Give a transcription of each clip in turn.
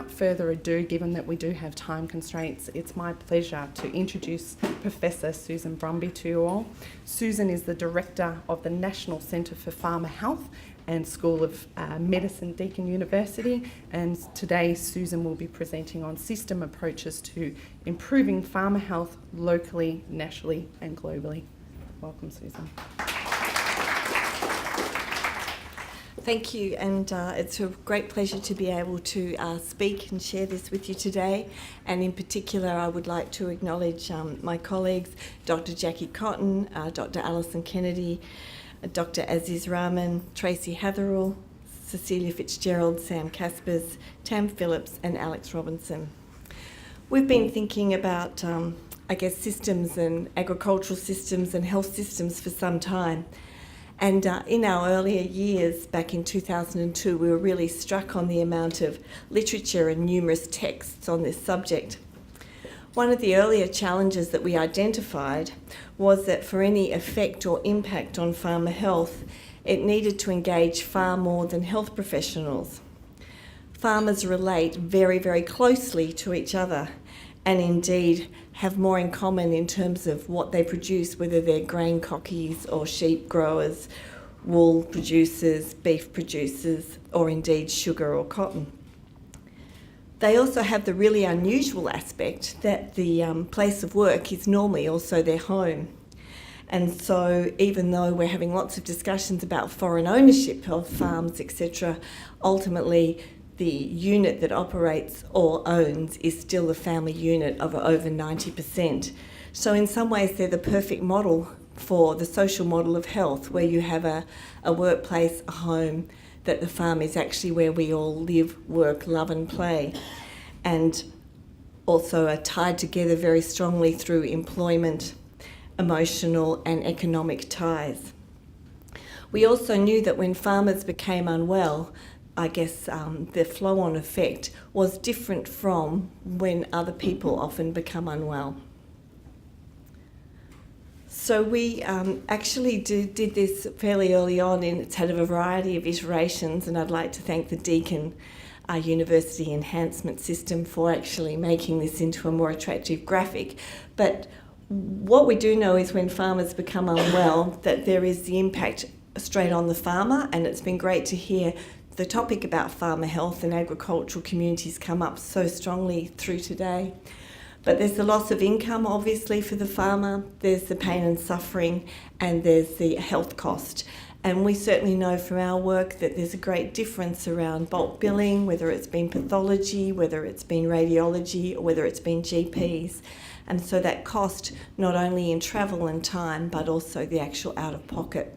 without further ado, given that we do have time constraints, it's my pleasure to introduce Professor Susan Brumby to you all. Susan is the Director of the National Centre for Farmer Health and School of Medicine, Deakin University, and today Susan will be presenting on system approaches to improving farmer health locally, nationally and globally. Welcome, Susan. Thank you, and it's a great pleasure to be able to speak and share this with you today. And in particular, I would like to acknowledge my colleagues, Dr. Jackie Cotton, Dr. Alison Kennedy, Dr. Aziz Rahman, Tracy Hatherall, Cecilia Fitzgerald, Sam Caspers, Tam Phillips and Alex Robinson. We've been thinking about, systems and agricultural systems and health systems for some time. And in our earlier years, back in 2002, we were really struck on the amount of literature and numerous texts on this subject. One of the earlier challenges that we identified was that for any effect or impact on farmer health, it needed to engage far more than health professionals. Farmers relate very, very closely to each other and indeed have more in common in terms of what they produce, whether they're grain cockies or sheep growers, wool producers, beef producers, or indeed sugar or cotton. They also have the really unusual aspect that the place of work is normally also their home. And so even though we're having lots of discussions about foreign ownership of farms, etc., ultimately the unit that operates or owns is still a family unit of over 90%. So in some ways they're the perfect model for the social model of health, where you have a workplace, a home, that the farm is actually where we all live, work, love and play, and also are tied together very strongly through employment, emotional and economic ties. We also knew that when farmers became unwell, the Flowon effect was different from when other people often become unwell. So we actually did this fairly early on, and it's had a variety of iterations, and I'd like to thank the Deakin University Enhancement System for actually making this into a more attractive graphic. But what we do know is when farmers become unwell, that there is the impact straight on the farmer, and it's been great to hear the topic about farmer health and agricultural communities come up so strongly through today. But there's the loss of income, obviously, for the farmer, there's the pain and suffering, and there's the health cost. And we certainly know from our work that there's a great difference around bulk billing, whether it's been pathology, whether it's been radiology, or whether it's been GPs. And so that cost, not only in travel and time, but also the actual out-of-pocket.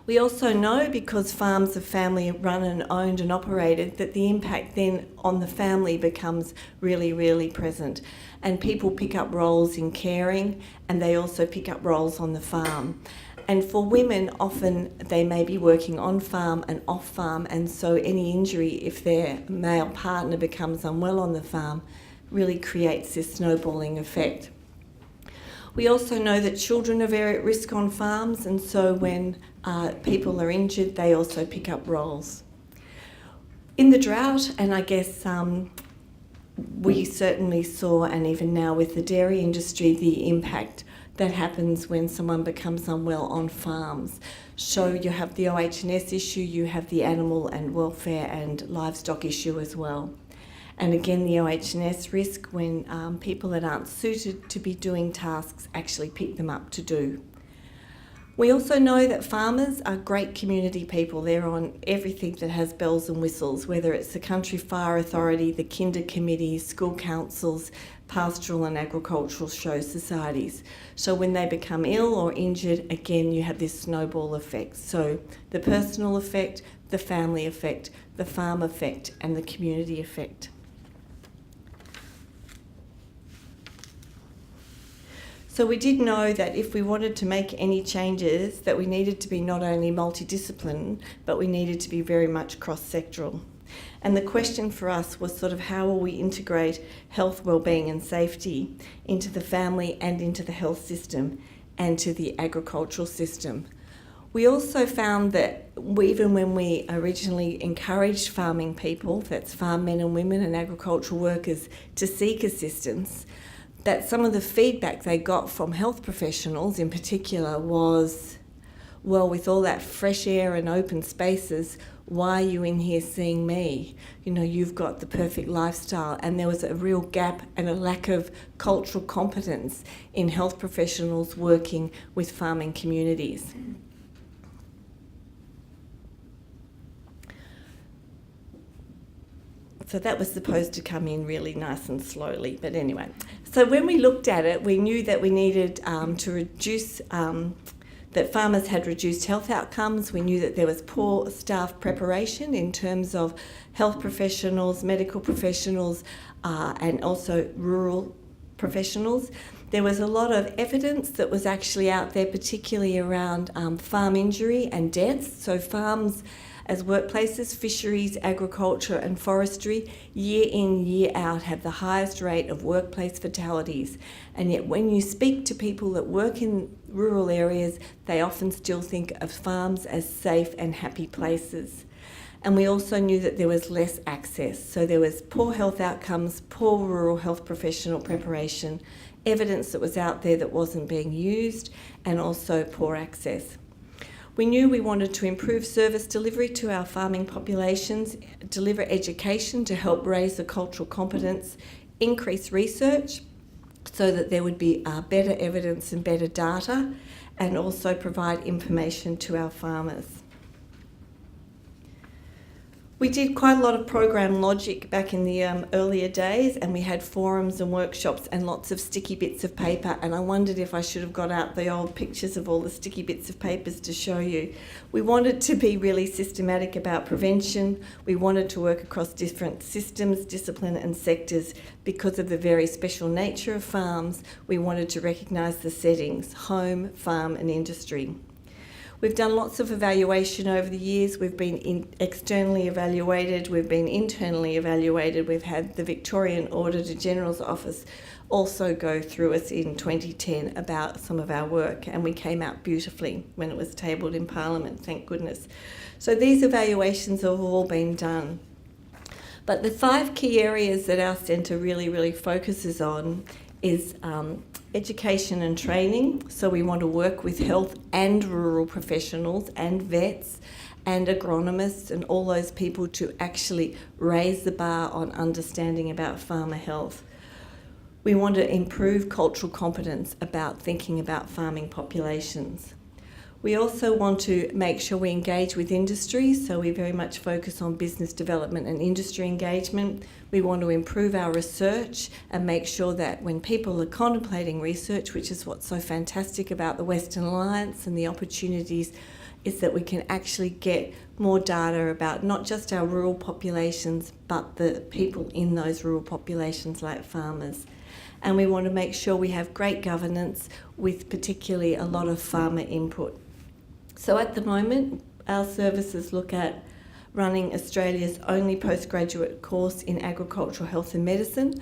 We also know, because farms are family run and owned and operated, that the impact then on the family becomes really, really present. And people pick up roles in caring, and they also pick up roles on the farm. And for women, often they may be working on farm and off farm, and so any injury, if their male partner becomes unwell on the farm, really creates this snowballing effect. We also know that children are very at risk on farms, and so when people are injured, they also pick up roles. In the drought, and we certainly saw, and even now with the dairy industry, the impact that happens when someone becomes unwell on farms. So you have the OH&S issue, you have the animal and welfare and livestock issue as well. And again, the OH&S risk when people that aren't suited to be doing tasks actually pick them up to do. We also know that farmers are great community people. They're on everything that has bells and whistles, whether it's the Country Fire Authority, the Kinder Committees, school councils, pastoral and agricultural show societies. So when they become ill or injured, again, you have this snowball effect. So the personal effect, the family effect, the farm effect, and the community effect. So we did know that if we wanted to make any changes, that we needed to be not only multidisciplinary, but we needed to be very much cross-sectoral. And the question for us was sort of how will we integrate health, wellbeing and safety into the family and into the health system and to the agricultural system. We also found that even when we originally encouraged farming people, that's farm men and women and agricultural workers, to seek assistance, that some of the feedback they got from health professionals in particular was, well, with all that fresh air and open spaces, why are you in here seeing me? You know, you've got the perfect lifestyle. And there was a real gap and a lack of cultural competence in health professionals working with farming communities. So that was supposed to come in really nice and slowly, but anyway. So when we looked at it, we knew that we needed to reduce, that farmers had reduced health outcomes. We knew that there was poor staff preparation in terms of health professionals, medical professionals, and also rural professionals. There was a lot of evidence that was actually out there, particularly around farm injury and deaths. So farms as workplaces, fisheries, agriculture and forestry, year in, year out, have the highest rate of workplace fatalities. And yet when you speak to people that work in rural areas, they often still think of farms as safe and happy places. And we also knew that there was less access. So there was poor health outcomes, poor rural health professional preparation, evidence that was out there that wasn't being used, and also poor access. We knew we wanted to improve service delivery to our farming populations, deliver education to help raise the cultural competence, increase research so that there would be better evidence and better data, and also provide information to our farmers. We did quite a lot of program logic back in the earlier days, and we had forums and workshops and lots of sticky bits of paper, and I wondered if I should have got out the old pictures of all the sticky bits of papers to show you. We wanted to be really systematic about prevention. We wanted to work across different systems, discipline and sectors. Because of the very special nature of farms, we wanted to recognise the settings: home, farm and industry. We've done lots of evaluation over the years. We've been externally evaluated, we've been internally evaluated. We've had the Victorian Auditor General's Office also go through us in 2010 about some of our work, and we came out beautifully when it was tabled in Parliament, thank goodness. So these evaluations have all been done. But the 5 key areas that our centre really focuses on is education and training. So we want to work with health and rural professionals and vets and agronomists and all those people to actually raise the bar on understanding about farmer health. We want to improve cultural competence about thinking about farming populations. We also want to make sure we engage with industry, so we very much focus on business development and industry engagement. We want to improve our research and make sure that when people are contemplating research, which is what's so fantastic about the Western Alliance and the opportunities, is that we can actually get more data about not just our rural populations, but the people in those rural populations like farmers. And we want to make sure we have great governance with particularly a lot of farmer input. So at the moment, our services look at running Australia's only postgraduate course in agricultural health and medicine.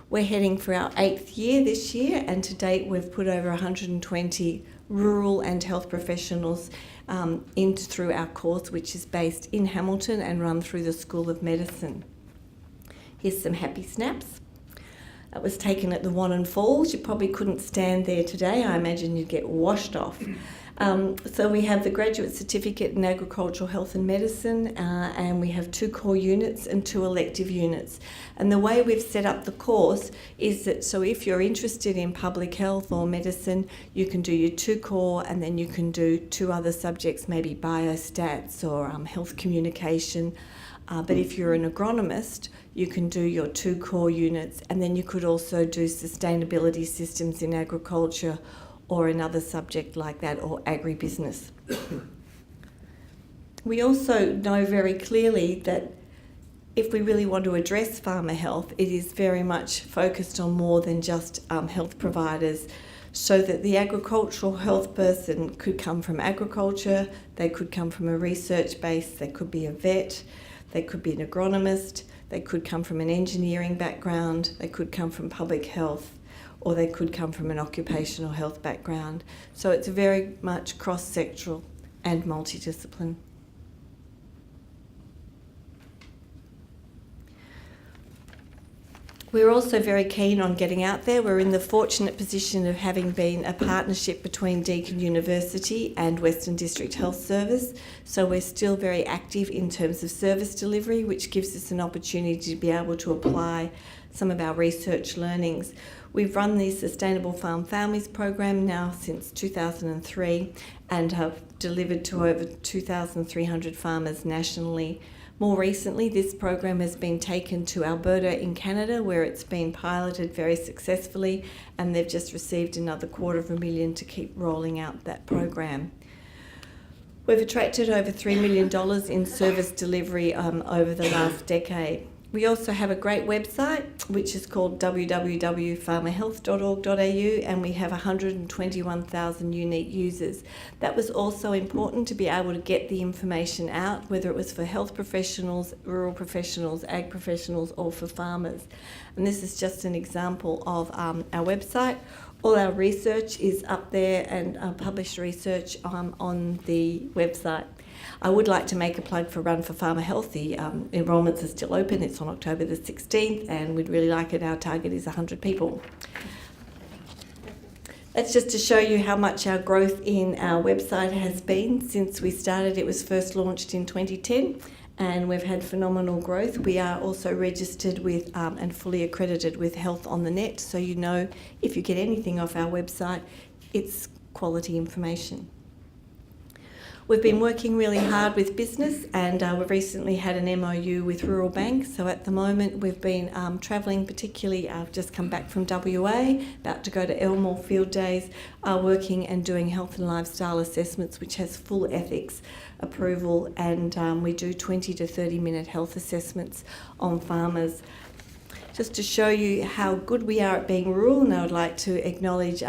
We're heading for our 8th year this year, and to date we've put over 120 rural and health professionals through our course, which is based in Hamilton and run through the School of Medicine. Here's some happy snaps. It was taken at the Wannon Falls. You probably couldn't stand there today. I imagine you'd get washed off. So we have the graduate certificate in agricultural health and medicine, and we have 2 core units and 2 elective units. And the way we've set up the course is that, so if you're interested in public health or medicine, you can do your 2 core, and then you can do 2 other subjects, maybe biostats or health communication. But if you're an agronomist, you can do your 2 core units, and then you could also do sustainability systems in agriculture or another subject like that, or agribusiness. We also know very clearly that if we really want to address farmer health, it is very much focused on more than just health providers, so that the agricultural health person could come from agriculture, they could come from a research base, they could be a vet, they could be an agronomist, they could come from an engineering background, they could come from public health, or they could come from an occupational health background. So it's very much cross-sectoral and multidiscipline. We're also very keen on getting out there. We're in the fortunate position of having been a partnership between Deakin University and Western District Health Service, so we're still very active in terms of service delivery, which gives us an opportunity to be able to apply some of our research learnings. We've run the Sustainable Farm Families program now since 2003 and have delivered to over 2,300 farmers nationally. More recently, this program has been taken to Alberta in Canada, where it's been piloted very successfully, and they've just received another $250,000 to keep rolling out that program. We've attracted over $3 million in service delivery over the last decade. We also have a great website, which is called www.farmerhealth.org.au, and we have 121,000 unique users. That was also important to be able to get the information out, whether it was for health professionals, rural professionals, ag professionals, or for farmers. And this is just an example of our website. All our research is up there, and published research on the website. I would like to make a plug for Run for Farmer Health. The enrolments are still open. It's on October the 16th, and we'd really like it. Our target is 100 people. That's just to show you how much our growth in our website has been since we started. It was first launched in 2010, and we've had phenomenal growth. We are also registered with and fully accredited with Health on the Net, so you know if you get anything off our website, it's quality information. We've been working really hard with business, and we've recently had an MOU with Rural Bank. So at the moment we've been travelling, particularly I've just come back from WA, about to go to Elmore Field Days, working and doing health and lifestyle assessments, which has full ethics approval, and we do 20 to 30 minute health assessments on farmers. Just to show you how good we are at being rural, and I would like to acknowledge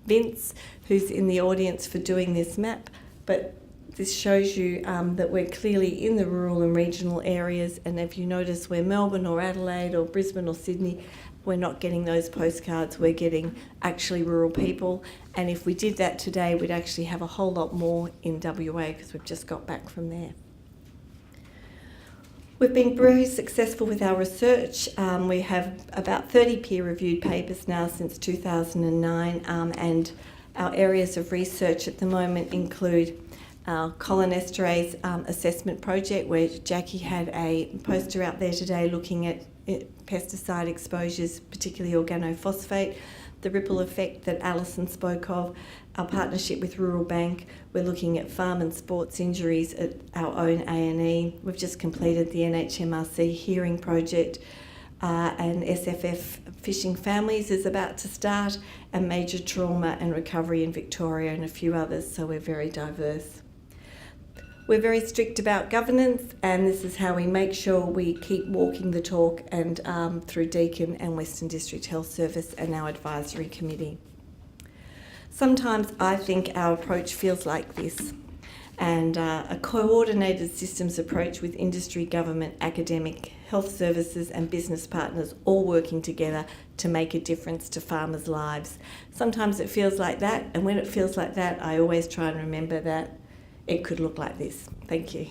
Vince, who's in the audience, for doing this map. But this shows you that we're clearly in the rural and regional areas, and if you notice we're Melbourne or Adelaide or Brisbane or Sydney, we're not getting those postcards, we're getting actually rural people. And if we did that today, we'd actually have a whole lot more in WA because we've just got back from there. We've been very successful with our research. We have about 30 peer-reviewed papers now since 2009, and our areas of research at the moment include our cholinesterase assessment project, where Jackie had a poster out there today looking at pesticide exposures, particularly organophosphate, the ripple effect that Alison spoke of, our partnership with Rural Bank. We're looking at farm and sports injuries at our own A&E. We've just completed the NHMRC hearing project, and SFF Fishing Families is about to start, and major trauma and recovery in Victoria, and a few others, so we're very diverse. We're very strict about governance, and this is how we make sure we keep walking the talk, and through Deakin and Western District Health Service and our advisory committee. Sometimes I think our approach feels like this, and a coordinated systems approach with industry, government, academic, health services and business partners all working together to make a difference to farmers' lives. Sometimes it feels like that, and when it feels like that, I always try and remember that it could look like this. Thank you.